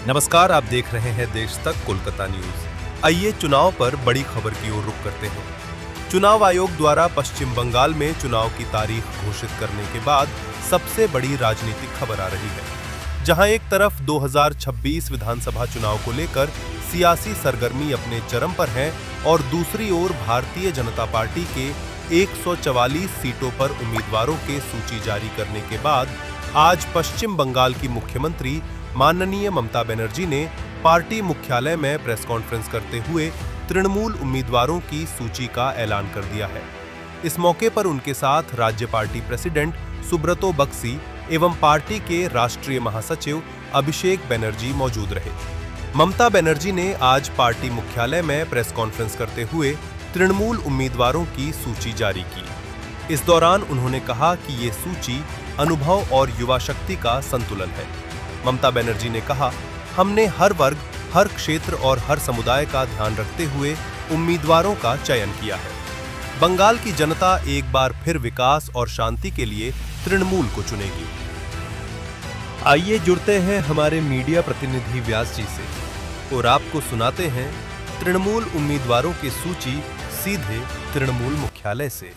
नमस्कार, आप देख रहे हैं देश तक कोलकाता न्यूज। आइए चुनाव पर बड़ी खबर की ओर रुख करते हैं। चुनाव आयोग द्वारा पश्चिम बंगाल में चुनाव की तारीख घोषित करने के बाद सबसे बड़ी राजनीतिक खबर आ रही है, जहां एक तरफ 2026 विधानसभा चुनाव को लेकर सियासी सरगर्मी अपने चरम पर है और दूसरी ओर भारतीय जनता पार्टी के 144 सीटों पर उम्मीदवारों के सूची जारी करने के बाद आज पश्चिम बंगाल की मुख्यमंत्री माननीय ममता बनर्जी ने पार्टी मुख्यालय में प्रेस कॉन्फ्रेंस करते हुए तृणमूल उम्मीदवारों की सूची का ऐलान कर दिया है। इस मौके पर उनके साथ राज्य पार्टी प्रेसिडेंट सुब्रतो बक्सी एवं पार्टी के राष्ट्रीय महासचिव अभिषेक बनर्जी मौजूद रहे। ममता बनर्जी ने आज पार्टी मुख्यालय में प्रेस कॉन्फ्रेंस करते हुए तृणमूल उम्मीदवारों की सूची जारी की। इस दौरान उन्होंने कहा कि ये सूची अनुभव और युवा शक्ति का संतुलन है। ममता बनर्जी ने कहा, हमने हर वर्ग, हर क्षेत्र और हर समुदाय का ध्यान रखते हुए उम्मीदवारों का चयन किया है। बंगाल की जनता एक बार फिर विकास और शांति के लिए तृणमूल को चुनेगी। आइए जुड़ते हैं हमारे मीडिया प्रतिनिधि व्यास जी से और आपको सुनाते हैं तृणमूल उम्मीदवारों की सूची सीधे तृणमूल मुख्यालय से।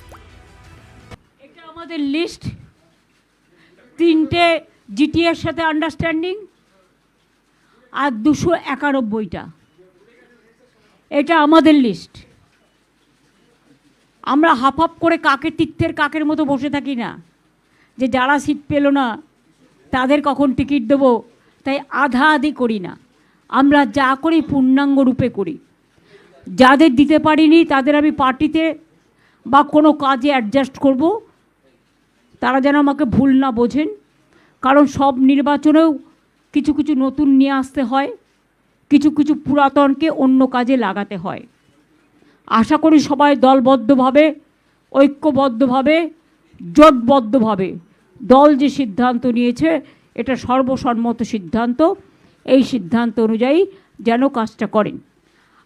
এটা আমাদের লিস্ট, তিনটে জিটিএর সাথে আন্ডারস্ট্যান্ডিং আর 291টা, এটা আমাদের লিস্ট। আমরা হাফ হাফ করে কাকের তীর্থের কাকের মতো বসে থাকি না, যে যারা সিট পেল না তাদের কখন টিকিট দেবো, তাই আধা আধি করি না। আমরা যা করি পূর্ণাঙ্গ রূপে করি। যাদের দিতে পারিনি তাদের আমি পার্টিতে বা কোনো কাজে অ্যাডজাস্ট করব, তারা যেন আমাকে ভুল না বোঝেন। কারণ সব নির্বাচনেও কিছু কিছু নতুন নিয়ে আসতে হয়, কিছু কিছু পুরাতনকে অন্য কাজে লাগাতে হয়। আশা করি সবাই দলবদ্ধভাবে, ঐক্যবদ্ধভাবে, জোটবদ্ধভাবে দল যে সিদ্ধান্ত নিয়েছে এটা সর্বসম্মত সিদ্ধান্ত, এই সিদ্ধান্ত অনুযায়ী যেন কাজটা করেন।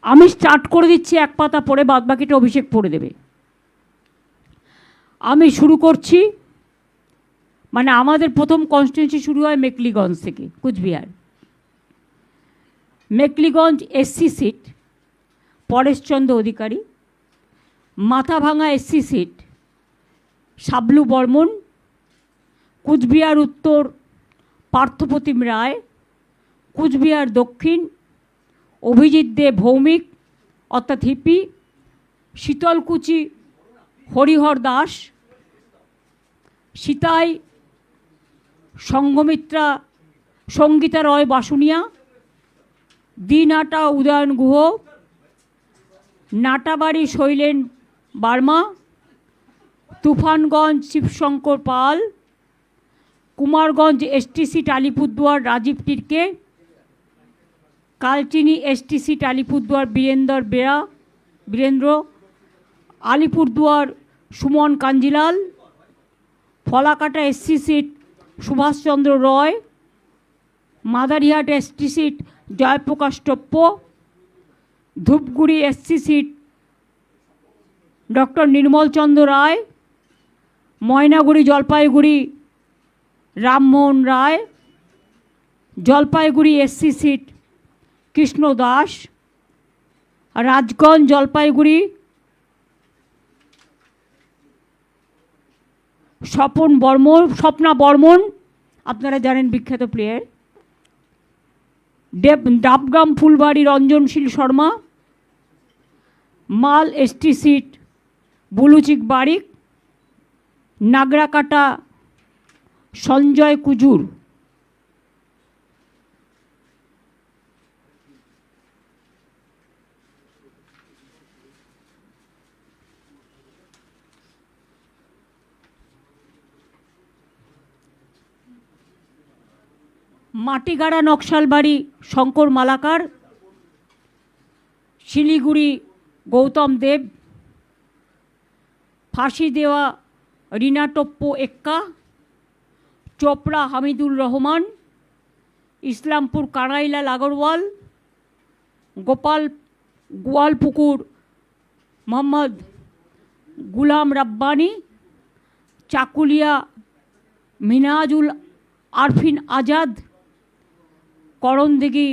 আমি স্টার্ট করে দিচ্ছি, এক পাতা পড়ে বাদবাকিটা অভিষেক পড়ে দেবে। আমি শুরু করছি, মানে আমাদের প্রথম কনস্টিটিউয়েন্সি শুরু হয় মেকলিগঞ্জ থেকে, Coochbehar. Mekliganj SC seat Pareshchandra Adhikari, Mathabhanga SC seat Shablu Barman, Coochbehar উত্তর পার্থপ্রতিম রায়, কুচবিহার দক্ষিণ অভিজিৎ দে ভৌমিক অর্থাৎ হিপি, Sitalkuchi Harihar Das, Sitai Sanghamitra Sangita Roy Basunia, Dinhata Udayan Guha, Natabari Shailen Barma, Tufanganj Shibshankar Pal, Kumarganj ST seat Alipurduar Rajib Tirkey, Kalchini ST seat Alipurduar Birendra, Alipurduar Suman Kanjilal, Falakata SC seat Subhashchandra Roy, Madarihat ST seat Jayprakash Toppo, Dhupguri SC seat doctor Nirmalchandra রায়, ময়নাগুড়ি জলপাইগুড়ি রামমোহন রায়, জলপাইগুড়ি এসসি সিট কৃষ্ণ দাস, রাজগঞ্জ জলপাইগুড়ি স্বপ্না বর্মন, আপনারা জানেন বিখ্যাত প্লেয়ার, ডাবগ্রাম ফুলবাড়ি রঞ্জনশীল শর্মা, মাল এসটি সিট বুলুচিক বারিক, নাগরাকাটা সঞ্জয় কুজুর। মাটিগাড়া নকশালবাড়ি শঙ্কর মালাকার, শিলিগুড়ি গৌতম দেব, ফাঁসি দেওয়া রিনা টপ্প এক্কা, চোপড়া হামিদুল রহমান, ইসলামপুর কানাইলাল আগরওয়াল, গোয়ালপুকুর মোহাম্মদ গুলাম রাব্বানি, চাকুলিয়া মিনাজুল আরফিন আজাদ, করণদিঘি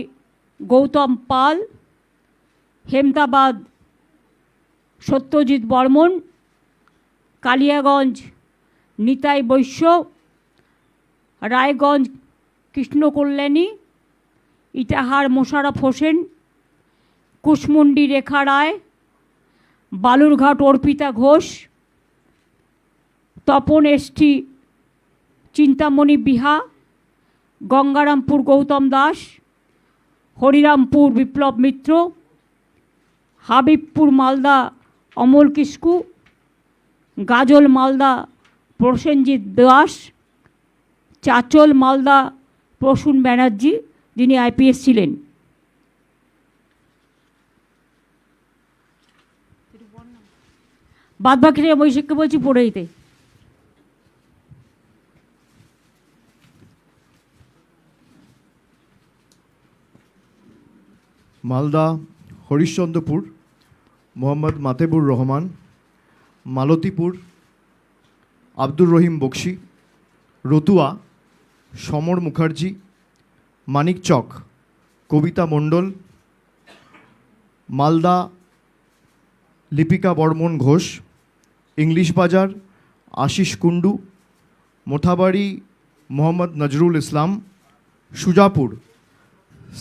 গৌতম পাল, হেমতাবাদ সত্যজিৎ বর্মন, কালিয়াগঞ্জ নিতাই বৈশ্য, রায়গঞ্জ কৃষ্ণ কল্যাণী, ইটাহার মোশাররফ হোসেন, কুশমুন্ডি রেখা রায়, বালুরঘাট অর্পিতা ঘোষ, তপন এসটি চিন্তামণি বিহা, গঙ্গারামপুর গৌতম দাস, হরিরামপুর বিপ্লব মিত্র, হাবিবপুর মালদা অমল কিস্কু, গাজল মালদা প্রসেনজিৎ দাস, চাচল মালদা প্রসূন ব্যানার্জি, যিনি আইপিএস ছিলেন। বাদবাকিরা বৈশাখকে বলছি পড়ে দিতে। মালদা হরিশ্চন্দ্রপুর মোহাম্মদ মাতেবুর রহমান, মালতীপুর আব্দুর রহিম বক্সি, রতুয়া সমর মুখার্জি, মানিকচক কবিতা মণ্ডল, মালদা লিপিকা বর্মন ঘোষ, ইংলিশ বাজার আশিস কুণ্ডু, মোথাবাড়ি মোহাম্মদ নজরুল ইসলাম, সুজাপুর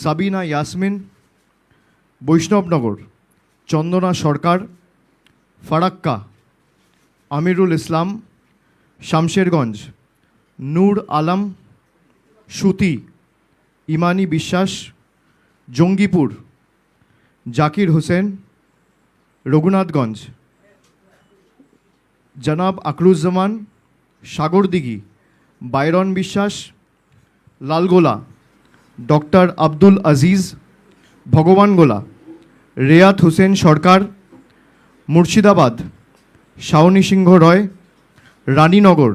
সাবিনা ইয়াসমিন, বৈষ্ণবনগর চন্দনা সরকার, ফারাক্কা আমিরুল ইসলাম, শামশেরগঞ্জ নূর আলম, সুতি ইমানি বিশ্বাস, জঙ্গিপুর জাকির হোসেন, রঘুনাথগঞ্জ জনাব আকরুজ্জামান, সাগরদিঘি বাইরন বিশ্বাস, লালগোলা ডক্টর আব্দুল আজিজ, ভগবানগোলা রেয়াত হোসেন সরকার, মুর্শিদাবাদ শাওনি সিংহ রয়, রানীনগর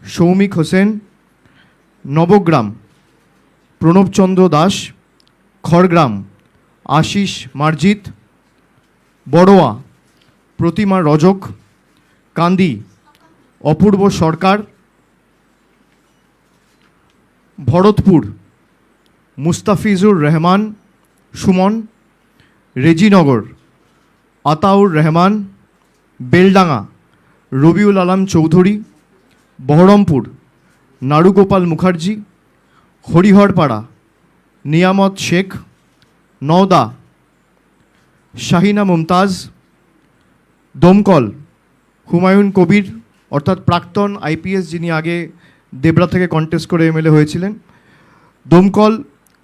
সৌমিক হোসেন, নবগ্রাম প্রণবচন্দ্র দাস, খড়গ্রাম আশিস মার্জিত, বড়োয়া প্রতিমা রজক, কান্দি অপূর্ব সরকার, ভরতপুর মুস্তাফিজুর রহমান সুমন, রেজিনগর আতাউর রহমান, বেলডাঙ্গা রবিউল আলম চৌধুরী, বহরমপুর নারুগোপাল মুখার্জি, হরিহরপাড়া নিয়ামত শেখ, নওদা শাহিনা মুমতাজ, দমকল হুমায়ুন কবির অর্থাৎ প্রাক্তন আইপিএস, যিনি আগে দেবরা থেকে কন্টেস্ট করে এমএলএ হয়েছিলেন, দমকল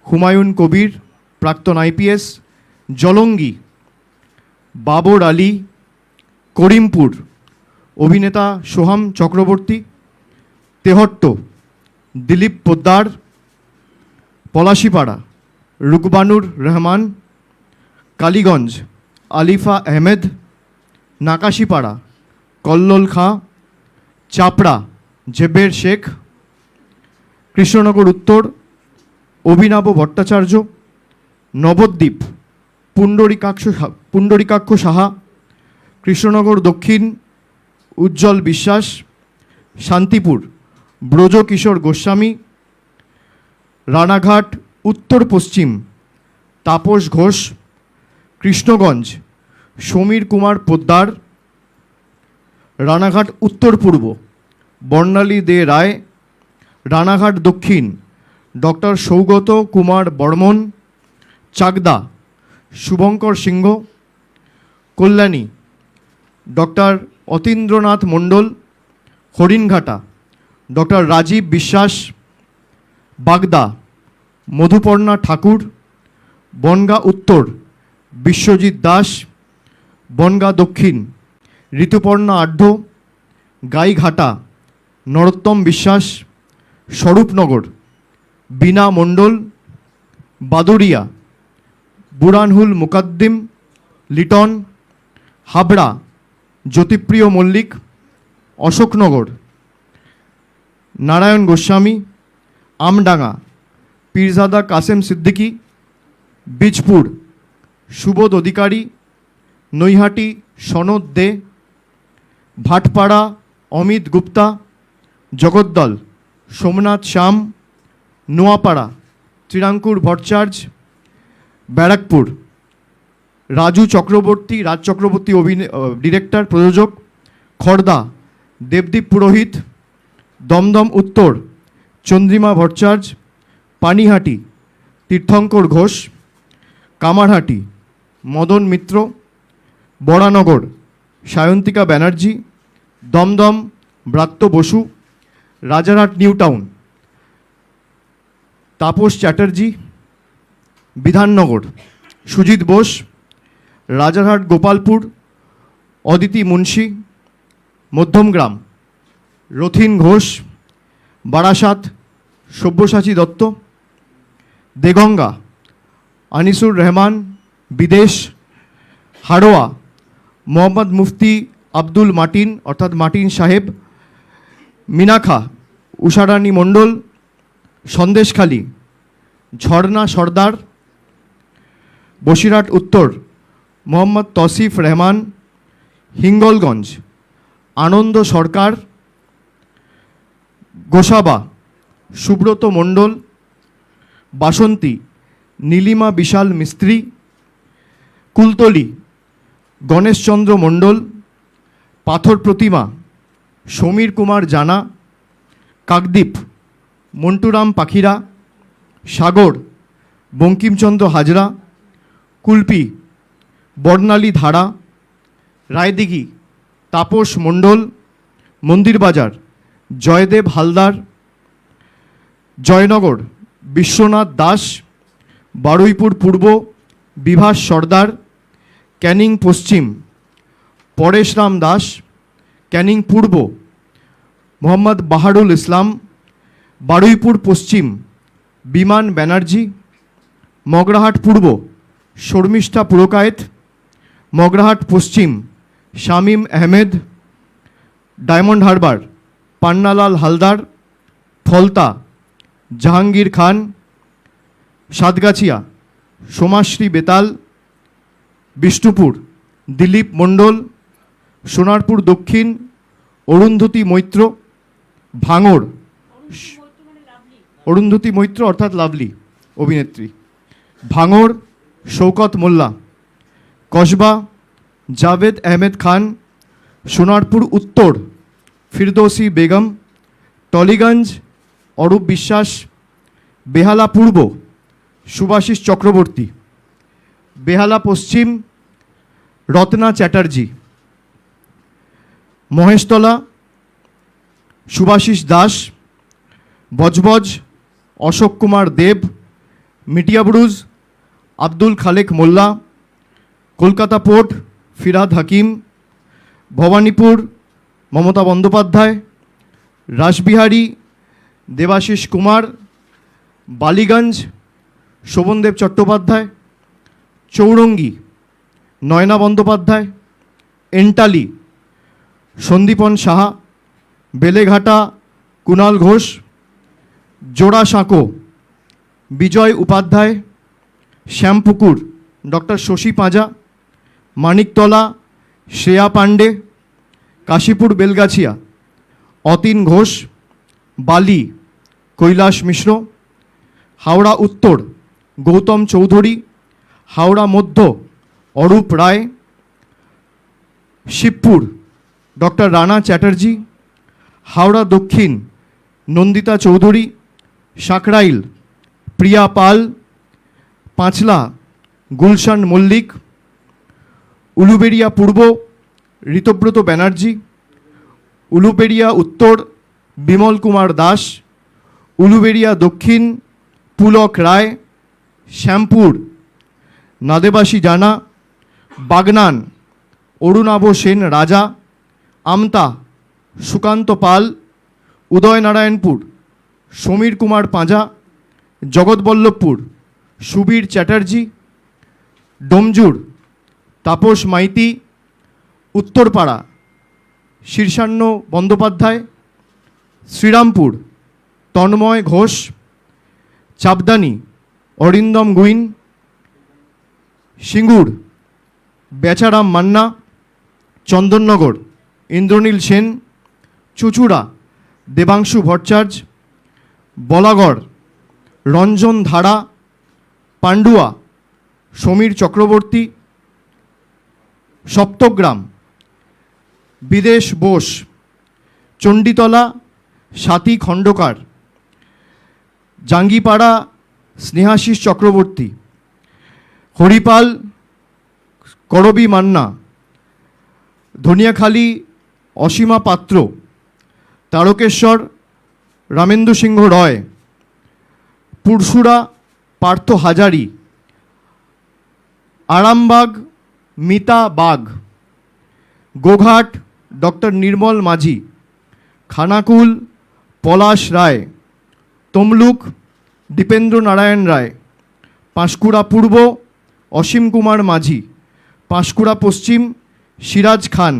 হুমায়ুন কবির প্রাক্তন আইপিএস, জলঙ্গি বাবর আলী, করিমপুর অভিনেতা সোহাম চক্রবর্তী, তেহট্ট দিলীপ পোদ্দার, পলাশিপাড়া রুকবানুর রহমান, কালীগঞ্জ আলিফা আহমেদ, নাকাশিপাড়া কল্লোল খাঁ, চাপড়া জেবের শেখ, কৃষ্ণনগর উত্তর অভিনব ভট্টাচার্য, নবদ্বীপ পুণ্ডরিকাক্ষ সাহা, কৃষ্ণনগর দক্ষিণ উজ্জ্বল বিশ্বাস, শান্তিপুর ব্রজকিশোর গোস্বামী, রানাঘাট উত্তর পশ্চিম তাপস ঘোষ, কৃষ্ণগঞ্জ সমীর কুমার পোদ্দার, রানাঘাট উত্তর পূর্ব বর্ণালী দে রায়, রানাঘাট দক্ষিণ ডক্টর সৌগত কুমার বর্মন, চাকদা শুভঙ্কর সিংহ, কল্যাণী ডক্টর অতীন্দ্রনাথ মণ্ডল, হরিণঘাটা ডক্টর রাজীব বিশ্বাস, বাগদা মধুপর্ণা ঠাকুর, বনগাঁ উত্তর বিশ্বজিৎ দাস, বনগাঁ দক্ষিণ ঋতুপর্ণা আঢ্য, গাইঘাটা নরোত্তম বিশ্বাস, স্বরূপনগর বীণা মণ্ডল, বাদুড়িয়া বুরানহুল মুকাদ্দিম লিটন, হাবড়া জ্যোতিপ্রিয় মল্লিক, অশোকনগর নারায়ণ গোস্বামী, আমডাঙ্গা পীরজাদা কাসেম সিদ্দিকী, বীজপুর সুবোধ অধিকারী, নৈহাটি সনদ দে, ভাটপাড়া অমিত গুপ্তা, জগদ্দল সোমনাথ শ্যাম, নোয়াপাড়া শ্রীরাঙ্কুর ভট্টাচার্য, ব্যারাকপুর। রাজ চক্রবর্তী ডিরেক্টর প্রযোজক, খড়দা দেবদীপ পুরোহিত। দমদম উত্তর চন্দ্রিমা ভট্টাচার্য, পানিহাটি তীর্থঙ্কর ঘোষ, কামারহাটি মদন মিত্র, বরানগর সায়ন্তিকা ব্যানার্জি, দমদম ব্রাত্য বসু, রাজারহাট নিউ টাউন তাপস চ্যাটার্জি, বিধাননগর সুজিত বোস, রাজারহাট গোপালপুর অদিতি মুন্সি, মধ্যমগ্রাম রথিন ঘোষ, বারাসাত সব্যসাচী দত্ত, দেগঙ্গা আনিসুর রহমান, বিদেশ হাড়োয়া মোহাম্মদ মুফতি আব্দুল মাটিন অর্থাৎ মাটিন সাহেব, মিনাখা উষারানী মণ্ডল, সন্দেশখালী ঝর্ণা সর্দার, বসিরহাট উত্তর মোহাম্মদ তসিফ রহমান, হিঙ্গলগঞ্জ আনন্দ সরকার, গোসাবা সুব্রত মণ্ডল, বাসন্তী নীলিমা বিশাল মিস্ত্রি, কুলতলি গণেশচন্দ্র মণ্ডল, পাথর প্রতিমা সমীর কুমার জানা, কাকদ্বীপ মন্টুরাম পাখিরা, সাগর বঙ্কিমচন্দ্র হাজরা, কুলপি বর্ণালী ধারা, রায়দিঘি তাপস মণ্ডল, মন্দিরবাজার জয়দেব হালদার, জয়নগর বিশ্বনাথ দাস, বারুইপুর পূর্ব বিভাস সর্দার, ক্যানিং পশ্চিম পরেশরাম দাস, ক্যানিং পূর্ব মোহাম্মদ বাহারুল ইসলাম, বারুইপুর পশ্চিম বিমান ব্যানার্জি, মগরাহাট পূর্ব শর্মিষ্ঠা পুরকায়েত, মগরাহাট পশ্চিম শামীম আহমেদ, ডায়মন্ড হারবার পান্নালাল হালদার, ফলতা জাহাঙ্গীর খান, সাতগাছিয়া সোমাশ্রী বেতাল, বিষ্ণুপুর দিলীপ মণ্ডল, সোনারপুর দক্ষিণ অরুন্ধতী মৈত্র, ভাঙড় অরুন্ধতী মৈত্র অর্থাৎ লাভলি অভিনেত্রী, ভাঙড় শৌকত মোল্লা, কসবা জাভেদ আহমেদ খান, সোনারপুর উত্তর ফিরদৌসি বেগম, টলিগঞ্জ অরূপ বিশ্বাস, বেহালা পূর্ব সুভাষিস চক্রবর্তী, বেহালা পশ্চিম রত্না চ্যাটার্জি, মহেশতলা সুভাষিস দাস, বজবজ অশোক কুমার দেব, মিটিয়াবুরুজ আব্দুল খালেক মোল্লা, কলকাতা পোর্ট ফিরহাদ হাকিম, ভবানীপুর মমতা বন্দ্যোপাধ্যায়, রাসবিহারী দেবাশিস কুমার, বালিগঞ্জ শোভনদেব চট্টোপাধ্যায়, চৌরঙ্গি নয়না বন্দ্যোপাধ্যায়, এন্টালি সন্দীপন সাহা, বেলেঘাটা কুণাল ঘোষ, জোড়াসাঁকো বিজয় উপাধ্যায়, শ্যামপুকুর ডক্টর শশী পাঁজা, মানিকতলা শ্রেয়া পাণ্ডে, কাশীপুর বেলগাছিয়া অতীন ঘোষ, বালি কৈলাস মিশ্র, হাওড়া উত্তর গৌতম চৌধুরী, হাওড়া মধ্য অরূপ রায়, শিবপুর ডক্টর রানা চ্যাটার্জি, হাওড়া দক্ষিণ নন্দিতা চৌধুরী, সাকরাইল প্রিয়া পাল, পাঁচলা গুলশান মল্লিক, উলুবেড়িয়া পূর্ব ঋতব্রত ব্যানার্জি, উলুবেড়িয়া উত্তর বিমল কুমার দাস, উলুবেড়িয়া দক্ষিণ পুলক রায়, শ্যামপুর নাদেবাসী জানা, বাগনান অরুণাভ সেন রাজা, আমতা সুকান্ত পাল, উদয়নারায়ণপুর সমীর কুমার পাঁজা, জগৎবল্লভপুর সুবীর চ্যাটার্জি, ডোমজুর তাপস মাইতি, উত্তরপাড়া শীর্ষান্ন বন্দ্যোপাধ্যায়, শ্রীরামপুর তন্ময় ঘোষ, চাপদানি অরিন্দম গুইন, সিঙ্গুর বেচারাম মান্না, চন্দননগর ইন্দ্রনীল সেন, চুচুড়া দেবাংশু ভট্টাচার্য, বলাগড় রঞ্জন ধারা, পান্ডুয়া সমীর চক্রবর্তী, সপ্তগ্রাম বিদেশ বোস, চণ্ডীতলা স্বাতী খণ্ডকার, জাঙ্গিপাড়া স্নেহাশিস চক্রবর্তী, হরিপাল করবী মান্না, ধনিয়াখালী অসীমা পাত্র, তারকেশ্বর রামেন্দু সিংহ রয়, পুরসুরা পার্থ হাজারি, আরামবাগ মিতা বাগ, গোঘাট ডক্টর নির্মল মাঝি, খানাকুল পলাশ রায়, তমলুক দীপেন্দ্র নারায়ণ রায়, পাঁশকুড়া পূর্ব অসীম কুমার মাঝি, পাঁশকুড়া পশ্চিম সিরাজ খান,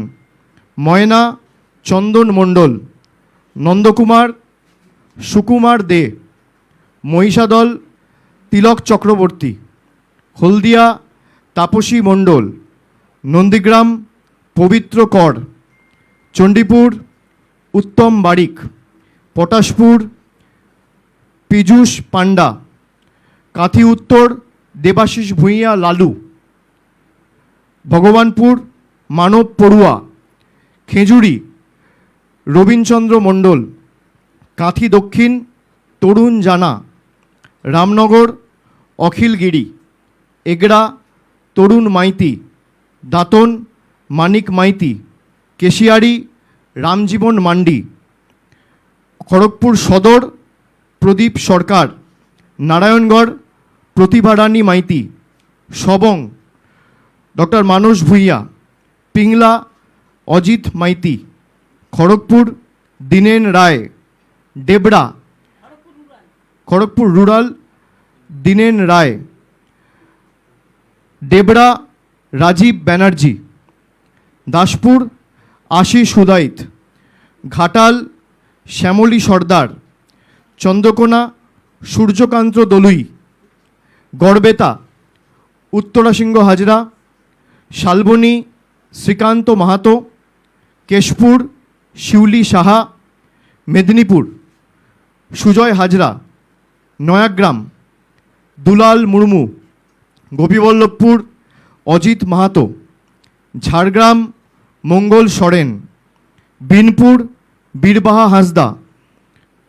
ময়না চন্দন মণ্ডল, নন্দকুমার সুকুমার দে, মহিষাদল তিলক চক্রবর্তী, হলদিয়া তাপসী মণ্ডল, নন্দীগ্রাম পবিত্র কর, চণ্ডীপুর উত্তম বারিক, পটাশপুর পীযূষ পান্ডা, কাঁথি উত্তর দেবাশিস ভূঁইয়া লালু, ভগবানপুর মানব পড়ুয়া, খেজুরি রবীনচন্দ্র মণ্ডল, কাঁথি দক্ষিণ তরুণ জানা, রামনগর অখিল গিরি, এগড়া তরুণ মাইতি, দাঁতন মানিক মাইতি, কেশিয়ারি রামজীবন মান্ডি, খড়গপুর সদর প্রদীপ সরকার, নারায়ণগড় প্রতিভা রানী মাইতি, সবং ডক্টর মানস ভূঁইয়া, পিংলা অজিত মাইতি, খড়গপুর দীনেন রায়, ডেবরা খড়গপুর রুরাল দীনেন রায়, ডেবরা রাজীব ব্যানার্জি, দাসপুর আশিস হুদাইত, ঘাটাল শ্যামলী সর্দার, চন্দ্রকোনা সূর্যকান্ত দলুই, গড়বেতা উত্তরাসিংহ হাজরা, শালবনী শ্রীকান্ত মাহাতো, কেশপুর শিউলি সাহা, মেদিনীপুর সুজয় হাজরা, নয়াগ্রাম দুলাল মুর্মু, গোপীবল্লভপুর অজিত মাহাতো, ঝাড়গ্রাম মঙ্গল সরেন, বিনপুর বীরবাহা হাঁসদা,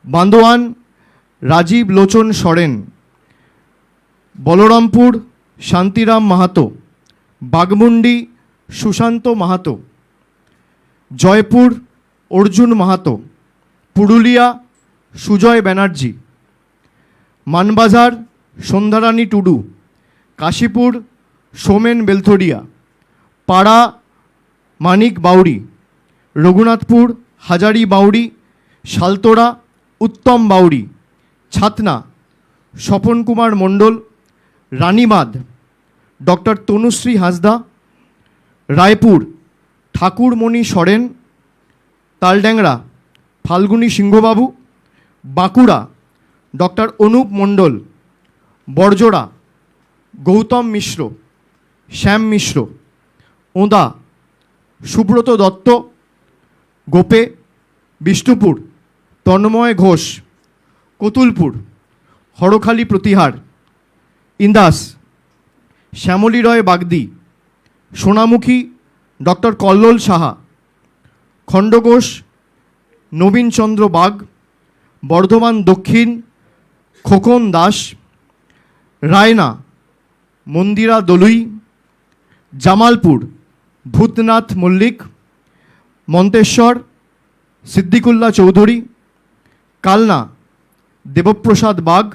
বান্দোয়ান রাজীব লোচন সরেন, বলরামপুর শান্তিরাম মাহাতো, বাগমুন্ডি সুশান্ত মাহাতো, জয়পুর অর্জুন মাহাতো, পুরুলিয়া সুজয় ব্যানার্জি, মানবাজার সন্ধ্যারানী টুডু, কাশীপুর সোমেন বেলথরিয়া, পাড়া মানিক বাউরি, রঘুনাথপুর হাজারি বাউরি, শালতোড়া উত্তম বাউরি, ছাতনা স্বপন কুমার মণ্ডল, রানীবাঁধ ডক্টর তনুশ্রী হাঁসদা, রায়পুর ঠাকুরমণি সরেন, তালড্যাংরা ফাল্গুনী সিংহবাবু, বাঁকুড়া ডক্টর অনুপ মণ্ডল, বড়জোড়া গৌতম মিশ্র, শ্যাম মিশ্র, ওঁদা সুব্রত দত্ত, গোপে বিষ্ণুপুর তন্ময় ঘোষ, কতুলপুর হরখালি প্রতিহার, ইন্দাস শ্যামলী রয় বাগদি, সোনামুখী ডক্টর কল্লোল সাহা, খণ্ডঘোষ নবীনচন্দ্র বাগ, বর্ধমান দক্ষিণ খোকন দাস, রায়না মন্দিরা দলুই, জামালপুর ভূতনাথ মল্লিক, মন্তেশ্বর সিদ্দিকুল্লাহ চৌধুরী, কালনা দেবপ্রসাদ বাগ,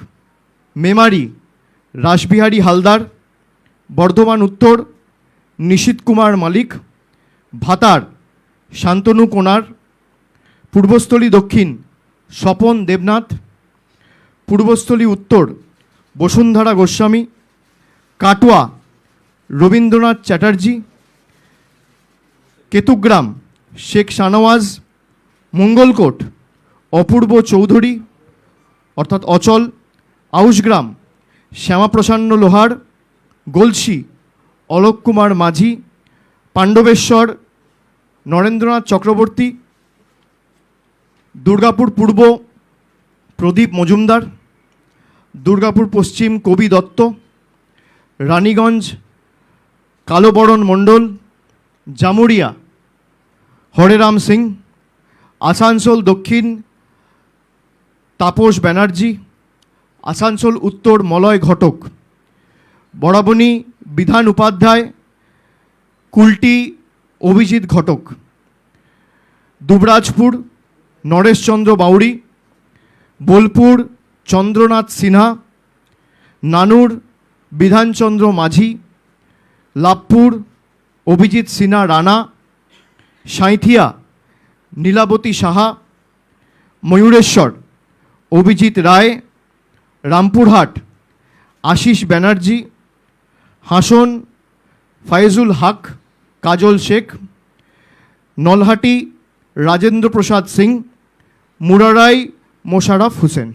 মেমারি রাসবিহারী হালদার, বর্ধমান উত্তর নিশীত কুমার মালিক, ভাতার শান্তনু কোনার, পূর্বস্থলী দক্ষিণ স্বপন দেবনাথ, পূর্বস্থলী উত্তর বসুন্ধরা গোস্বামী, কাটোয়া রবীন্দ্রনাথ চ্যাটার্জি, কেতুগ্রাম শেখ শানওয়াজ, মঙ্গলকোট অপূর্ব চৌধুরী অর্থাৎ অচল, আউশগ্রাম শ্যামাপ্রসন্ন লোহার, গলসি অলোক কুমার মাঝি, পাণ্ডবেশ্বর নরেন্দ্রনাথ চক্রবর্তী, দুর্গাপুর পূর্ব প্রদীপ মজুমদার, দুর্গাপুর পশ্চিম কবি দত্ত, রানীগঞ্জ কালোবরণ মণ্ডল, জামুরিয়া হরেরাম সিং, আসানসোল দক্ষিণ তাপস ব্যানার্জি, আসানসোল উত্তর মলয় ঘটক, বরাবনী বিধান উপাধ্যায়, কুলটি অভিজিৎ ঘটক, দুবরাজপুর নরেশচন্দ্র বাউরি, বোলপুর চন্দ্রনাথ সিনহা, নানুর বিধানচন্দ্র মাঝি, লাভপুর অভিজিৎ সিনহা রানা, সাঁইথিয়া নীলাবতী সাহা, ময়ূরেশ্বর অভিজিৎ রায়, রামপুরহাট আশিস ব্যানার্জি, হাসন ফায়েজুল হক, কাজল শেখ, নলহাটি রাজেন্দ্র প্রসাদ সিং, মুরারাই মোশাররফ হোসেন।